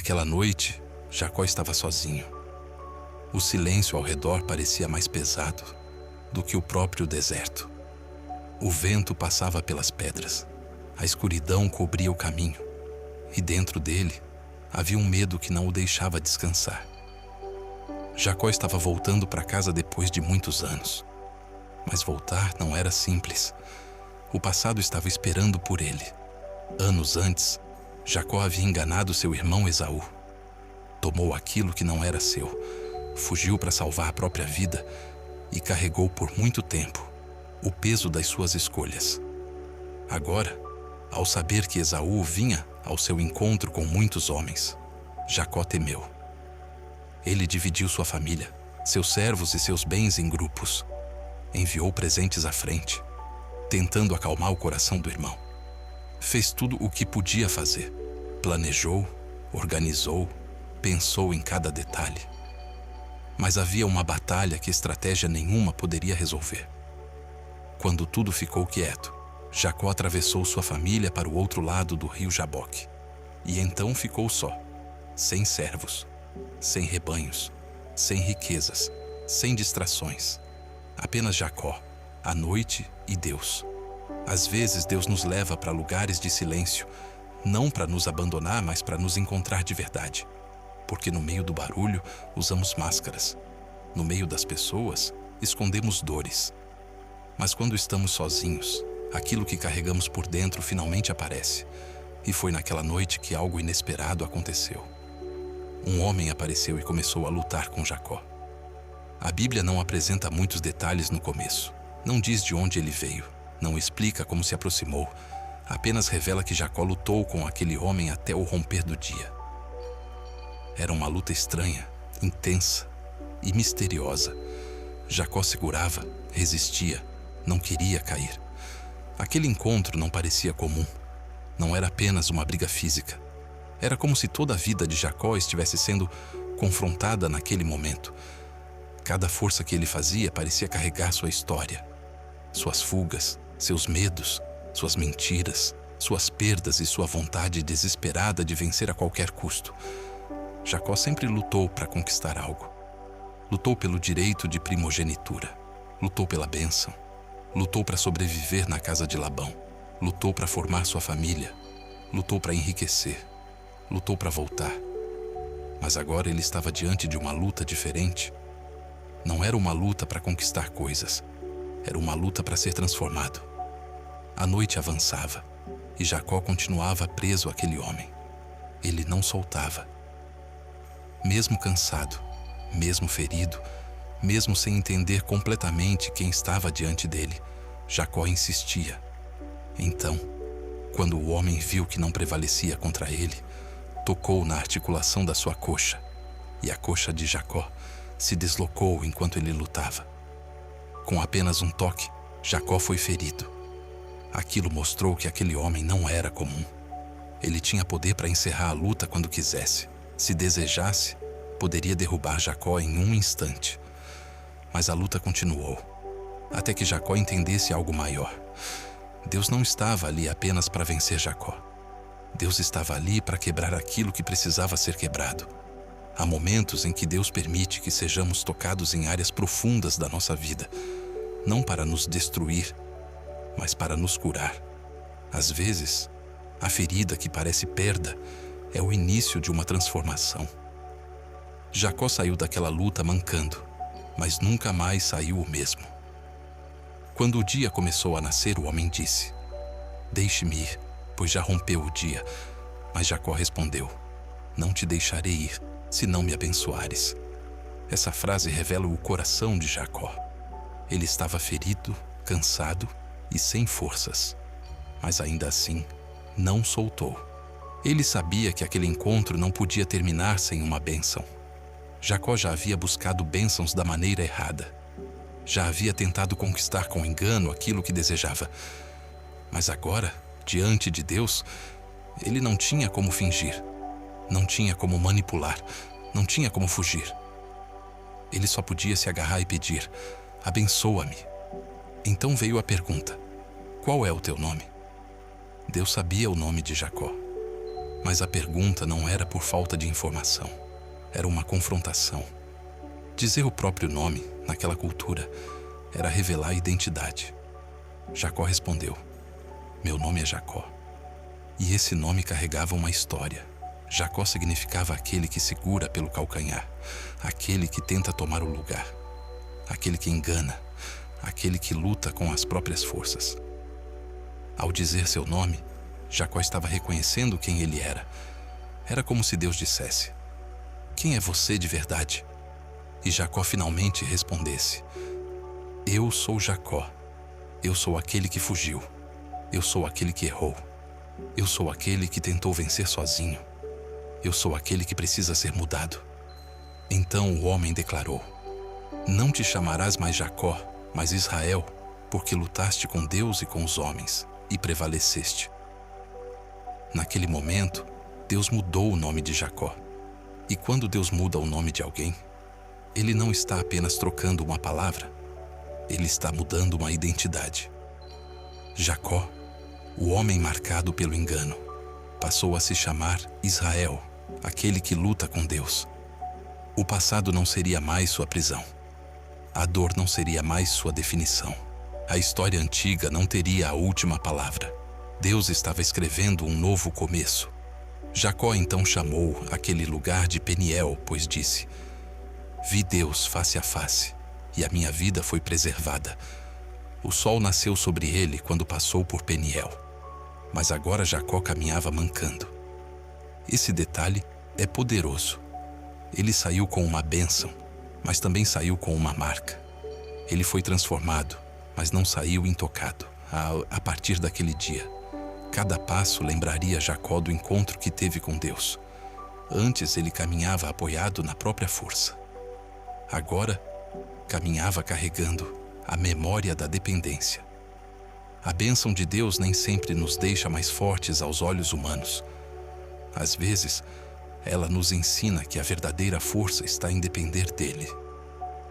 Naquela noite, Jacó estava sozinho. O silêncio ao redor parecia mais pesado do que o próprio deserto. O vento passava pelas pedras, a escuridão cobria o caminho, e dentro dele havia um medo que não o deixava descansar. Jacó estava voltando para casa depois de muitos anos. Mas voltar não era simples. O passado estava esperando por ele. Anos antes, Jacó havia enganado seu irmão Esaú. Tomou aquilo que não era seu, fugiu para salvar a própria vida e carregou por muito tempo o peso das suas escolhas. Agora, ao saber que Esaú vinha ao seu encontro com muitos homens, Jacó temeu. Ele dividiu sua família, seus servos e seus bens em grupos. Enviou presentes à frente, tentando acalmar o coração do irmão. Fez tudo o que podia fazer. Planejou, organizou, pensou em cada detalhe. Mas havia uma batalha que estratégia nenhuma poderia resolver. Quando tudo ficou quieto, Jacó atravessou sua família para o outro lado do rio Jaboque. E então ficou só, sem servos, sem rebanhos, sem riquezas, sem distrações. Apenas Jacó, a noite e Deus. Às vezes Deus nos leva para lugares de silêncio, não para nos abandonar, mas para nos encontrar de verdade. Porque no meio do barulho usamos máscaras. No meio das pessoas, escondemos dores. Mas quando estamos sozinhos, aquilo que carregamos por dentro finalmente aparece. E foi naquela noite que algo inesperado aconteceu. Um homem apareceu e começou a lutar com Jacó. A Bíblia não apresenta muitos detalhes no começo. Não diz de onde ele veio, não explica como se aproximou. Apenas revela que Jacó lutou com aquele homem até o romper do dia. Era uma luta estranha, intensa e misteriosa. Jacó segurava, resistia, não queria cair. Aquele encontro não parecia comum. Não era apenas uma briga física. Era como se toda a vida de Jacó estivesse sendo confrontada naquele momento. Cada força que ele fazia parecia carregar sua história, suas fugas, seus medos, suas mentiras, suas perdas e sua vontade desesperada de vencer a qualquer custo. Jacó sempre lutou para conquistar algo. Lutou pelo direito de primogenitura. Lutou pela bênção. Lutou para sobreviver na casa de Labão. Lutou para formar sua família. Lutou para enriquecer. Lutou para voltar. Mas agora ele estava diante de uma luta diferente. Não era uma luta para conquistar coisas. Era uma luta para ser transformado. A noite avançava e Jacó continuava preso àquele homem. Ele não soltava. Mesmo cansado, mesmo ferido, mesmo sem entender completamente quem estava diante dele, Jacó insistia. Então, quando o homem viu que não prevalecia contra ele, tocou na articulação da sua coxa, e a coxa de Jacó se deslocou enquanto ele lutava. Com apenas um toque, Jacó foi ferido. Aquilo mostrou que aquele homem não era comum. Ele tinha poder para encerrar a luta quando quisesse. Se desejasse, poderia derrubar Jacó em um instante. Mas a luta continuou, até que Jacó entendesse algo maior. Deus não estava ali apenas para vencer Jacó. Deus estava ali para quebrar aquilo que precisava ser quebrado. Há momentos em que Deus permite que sejamos tocados em áreas profundas da nossa vida, não para nos destruir, mas para nos curar. Às vezes, a ferida que parece perda é o início de uma transformação. Jacó saiu daquela luta mancando, mas nunca mais saiu o mesmo. Quando o dia começou a nascer, o homem disse: "Deixe-me ir, pois já rompeu o dia." Mas Jacó respondeu: "Não te deixarei ir, se não me abençoares." Essa frase revela o coração de Jacó. Ele estava ferido, cansado e sem forças, mas ainda assim não soltou. Ele sabia que aquele encontro não podia terminar sem uma bênção. Jacó já havia buscado bênçãos da maneira errada. Já havia tentado conquistar com engano aquilo que desejava. Mas agora, diante de Deus, ele não tinha como fingir. Não tinha como manipular. Não tinha como fugir. Ele só podia se agarrar e pedir: "Abençoa-me." Então veio a pergunta: "Qual é o teu nome?" Deus sabia o nome de Jacó. Mas a pergunta não era por falta de informação, era uma confrontação. Dizer o próprio nome, naquela cultura, era revelar a identidade. Jacó respondeu: meu nome é Jacó. E esse nome carregava uma história. Jacó significava aquele que segura pelo calcanhar, aquele que tenta tomar o lugar, aquele que engana, aquele que luta com as próprias forças. Ao dizer seu nome, Jacó estava reconhecendo quem ele era. Era como se Deus dissesse: quem é você de verdade? E Jacó finalmente respondesse: eu sou Jacó. Eu sou aquele que fugiu. Eu sou aquele que errou. Eu sou aquele que tentou vencer sozinho. Eu sou aquele que precisa ser mudado. Então o homem declarou: não te chamarás mais Jacó, mas Israel, porque lutaste com Deus e com os homens, e prevaleceste. Naquele momento, Deus mudou o nome de Jacó. E quando Deus muda o nome de alguém, Ele não está apenas trocando uma palavra, Ele está mudando uma identidade. Jacó, o homem marcado pelo engano, passou a se chamar Israel, aquele que luta com Deus. O passado não seria mais sua prisão. A dor não seria mais sua definição. A história antiga não teria a última palavra. Deus estava escrevendo um novo começo. Jacó então chamou aquele lugar de Peniel, pois disse: vi Deus face a face, e a minha vida foi preservada. O sol nasceu sobre ele quando passou por Peniel. Mas agora Jacó caminhava mancando. Esse detalhe é poderoso. Ele saiu com uma bênção, mas também saiu com uma marca. Ele foi transformado, mas não saiu intocado. A partir daquele dia, cada passo lembraria Jacó do encontro que teve com Deus. Antes ele caminhava apoiado na própria força. Agora, caminhava carregando a memória da dependência. A bênção de Deus nem sempre nos deixa mais fortes aos olhos humanos. Às vezes, ela nos ensina que a verdadeira força está em depender dele.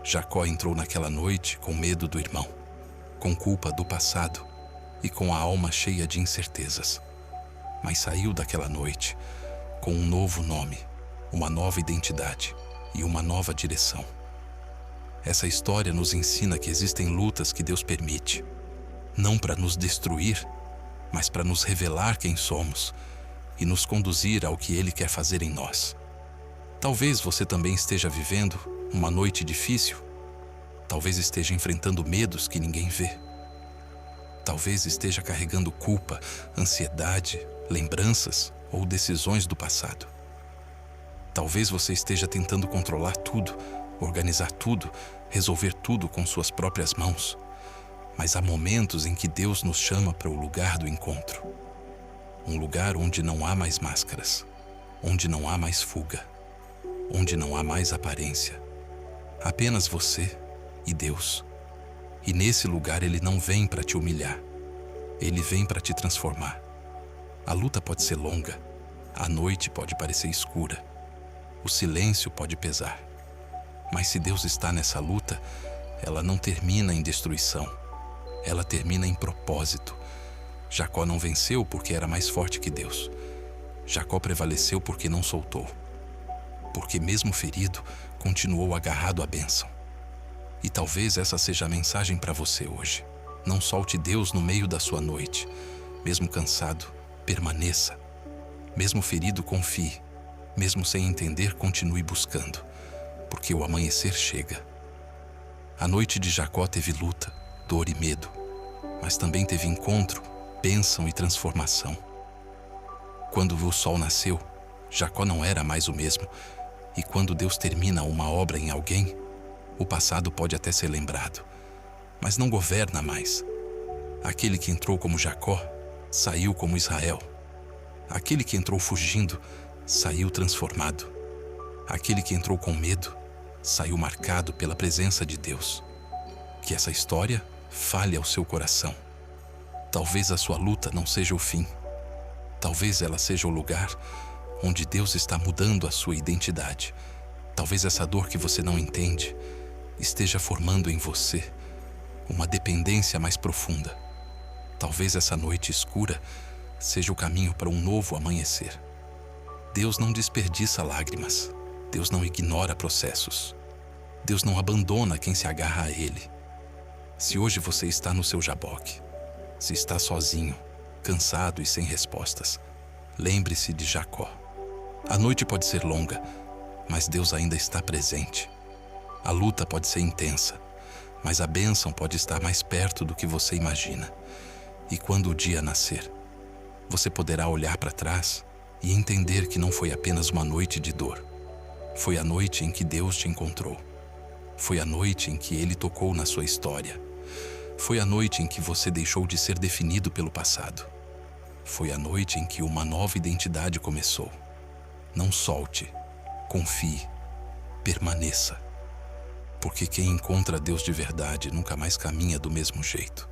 Jacó entrou naquela noite com medo do irmão, com culpa do passado e com a alma cheia de incertezas. Mas saiu daquela noite com um novo nome, uma nova identidade e uma nova direção. Essa história nos ensina que existem lutas que Deus permite, não para nos destruir, mas para nos revelar quem somos e nos conduzir ao que Ele quer fazer em nós. Talvez você também esteja vivendo uma noite difícil. Talvez esteja enfrentando medos que ninguém vê. Talvez esteja carregando culpa, ansiedade, lembranças ou decisões do passado. Talvez você esteja tentando controlar tudo, organizar tudo, resolver tudo com suas próprias mãos. Mas há momentos em que Deus nos chama para o lugar do encontro. Um lugar onde não há mais máscaras, onde não há mais fuga, onde não há mais aparência. Apenas você e Deus. E nesse lugar Ele não vem para te humilhar. Ele vem para te transformar. A luta pode ser longa, a noite pode parecer escura, o silêncio pode pesar. Mas se Deus está nessa luta, ela não termina em destruição. Ela termina em propósito. Jacó não venceu porque era mais forte que Deus. Jacó prevaleceu porque não soltou. Porque mesmo ferido, continuou agarrado à bênção. E talvez essa seja a mensagem para você hoje. Não solte Deus no meio da sua noite. Mesmo cansado, permaneça. Mesmo ferido, confie. Mesmo sem entender, continue buscando. Porque o amanhecer chega. A noite de Jacó teve luta, dor e medo, mas também teve encontro, bênção e transformação. Quando o sol nasceu, Jacó não era mais o mesmo, e quando Deus termina uma obra em alguém, o passado pode até ser lembrado, mas não governa mais. Aquele que entrou como Jacó, saiu como Israel. Aquele que entrou fugindo, saiu transformado. Aquele que entrou com medo, saiu marcado pela presença de Deus. Que essa história fale ao seu coração. Talvez a sua luta não seja o fim. Talvez ela seja o lugar onde Deus está mudando a sua identidade. Talvez essa dor que você não entende esteja formando em você uma dependência mais profunda. Talvez essa noite escura seja o caminho para um novo amanhecer. Deus não desperdiça lágrimas. Deus não ignora processos. Deus não abandona quem se agarra a Ele. Se hoje você está no seu jaboque, se está sozinho, cansado e sem respostas, lembre-se de Jacó. A noite pode ser longa, mas Deus ainda está presente. A luta pode ser intensa, mas a bênção pode estar mais perto do que você imagina. E quando o dia nascer, você poderá olhar para trás e entender que não foi apenas uma noite de dor. Foi a noite em que Deus te encontrou. Foi a noite em que Ele tocou na sua história. Foi a noite em que você deixou de ser definido pelo passado. Foi a noite em que uma nova identidade começou. Não solte, confie, permaneça. Porque quem encontra Deus de verdade nunca mais caminha do mesmo jeito.